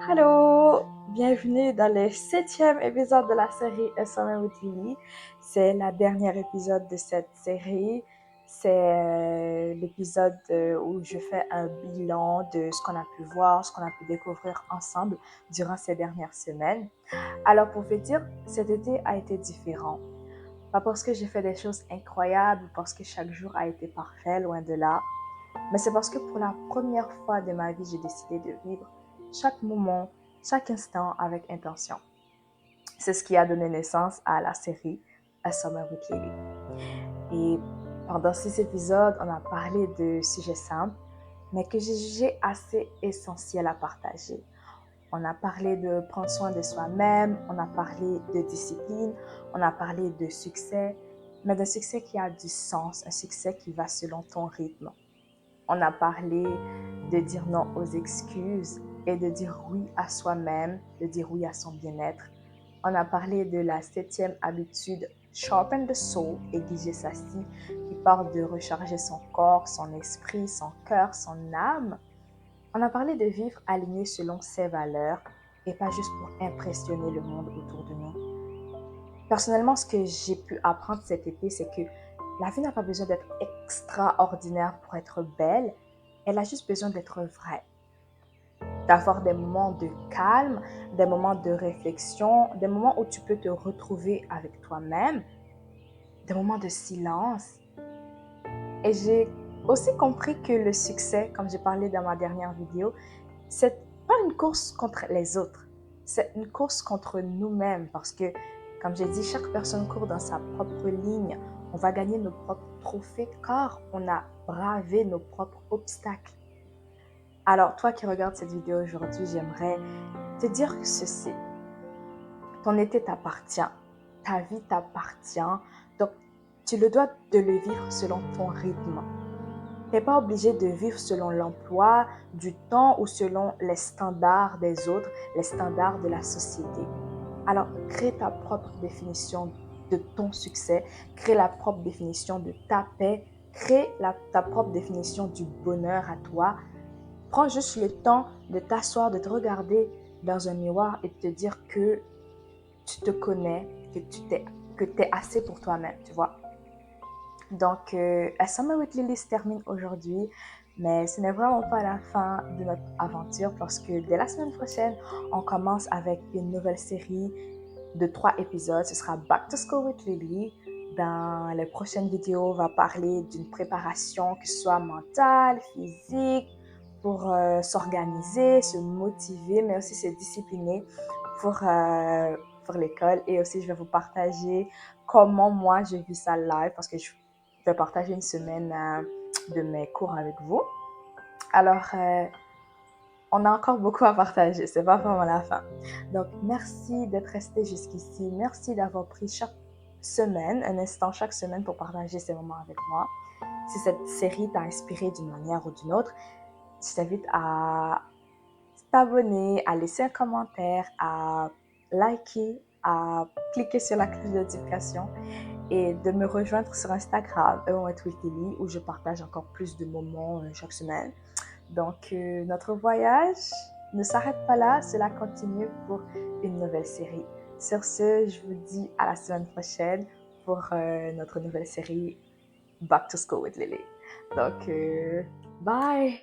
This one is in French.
Allô, bienvenue dans le 7e épisode de la série A Summer with Lily. C'est la dernière épisode de cette série. C'est l'épisode où je fais un bilan de ce qu'on a pu voir, ce qu'on a pu découvrir ensemble durant ces dernières semaines. Alors pour vous dire, cet été a été différent. Pas parce que j'ai fait des choses incroyables, parce que chaque jour a été parfait, loin de là. Mais c'est parce que pour la première fois de ma vie, j'ai décidé de vivre chaque moment, chaque instant avec intention. C'est ce qui a donné naissance à la série A Summer with Lily. Et pendant 6 épisodes, on a parlé de sujets simples, mais que j'ai jugé assez essentiels à partager. On a parlé de prendre soin de soi-même, on a parlé de discipline, on a parlé de succès, mais d'un succès qui a du sens, un succès qui va selon ton rythme. On a parlé de dire non aux excuses et de dire oui à soi-même, de dire oui à son bien-être. On a parlé de la 7e habitude Sharpen the Soul, aiguiser sa scie, qui parle de recharger son corps, son esprit, son cœur, son âme. On a parlé de vivre aligné selon ses valeurs et pas juste pour impressionner le monde autour de nous. Personnellement, ce que j'ai pu apprendre cet été, c'est que la vie n'a pas besoin d'être extraordinaire pour être belle. Elle a juste besoin d'être vraie. D'avoir des moments de calme, des moments de réflexion, des moments où tu peux te retrouver avec toi-même, des moments de silence. Et j'ai aussi compris que le succès, comme j'ai parlé dans ma dernière vidéo, c'est pas une course contre les autres. C'est une course contre nous-mêmes parce que, comme j'ai dit, chaque personne court dans sa propre ligne. On va gagner nos propres trophées car on a bravé nos propres obstacles. Alors, toi qui regardes cette vidéo aujourd'hui, j'aimerais te dire que ceci. Ton été t'appartient. Ta vie t'appartient. Donc, tu le dois de le vivre selon ton rythme. Tu n'es pas obligé de vivre selon l'emploi, du temps ou selon les standards des autres, les standards de la société. Alors, crée ta propre définition de ton succès, crée la propre définition de ta paix, crée ta propre définition du bonheur à toi. Prends juste le temps de t'asseoir, de te regarder dans un miroir et de te dire que tu te connais, que tu es assez pour toi-même, tu vois. Donc, A Summer with Lily se termine aujourd'hui, mais ce n'est vraiment pas la fin de notre aventure parce que dès la semaine prochaine, on commence avec une nouvelle série de 3 épisodes. Ce sera Back to School with Lily. Dans les prochaines vidéos, on va parler d'une préparation, que ce soit mentale, physique, pour s'organiser, se motiver, mais aussi se discipliner pour l'école. Et aussi, je vais vous partager comment moi je vis ça live parce que je vais partager une semaine de mes cours avec vous. Alors, on a encore beaucoup à partager, c'est pas vraiment la fin. Donc, merci d'être resté jusqu'ici. Merci d'avoir pris chaque semaine, un instant chaque semaine pour partager ces moments avec moi. Si cette série t'a inspiré d'une manière ou d'une autre, je t'invite à t'abonner, à laisser un commentaire, à liker, à cliquer sur la cloche de notification et de me rejoindre sur Instagram, @withLily, où je partage encore plus de moments chaque semaine. Donc, notre voyage ne s'arrête pas là, cela continue pour une nouvelle série. Sur ce, je vous dis à la semaine prochaine pour notre nouvelle série Back to School with Lily. Donc, bye!